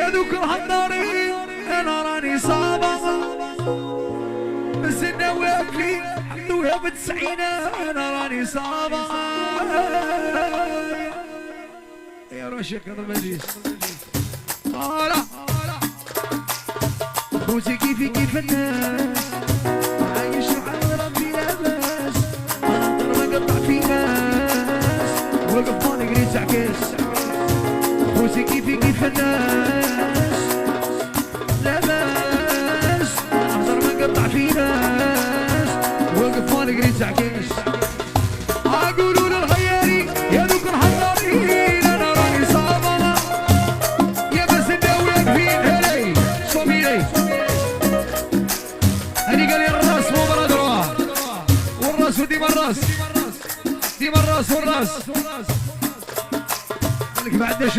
يا ذوك الهضارين انا راني صابر بس النوافلي حطوها بالتسعين انا راني صابر يا رشيق المجلس خوتي كيفي كيف الناس عايش على ربي لاباس ما نقدر ما نقطع في ناس وقف ما نقري تعكس خوتي كيفي كيف الناس لاباس ما نقدر ما نقطع في ناس وقف ما نقري تعكس اقولوا للغياري يا ذوك الحضارين انا راني صابر يا بس الدولة كفين هلي صومي لي هني قال لي الراس مو برا والراس وديما الراس ديما الراس والراس مالك ما عندهاش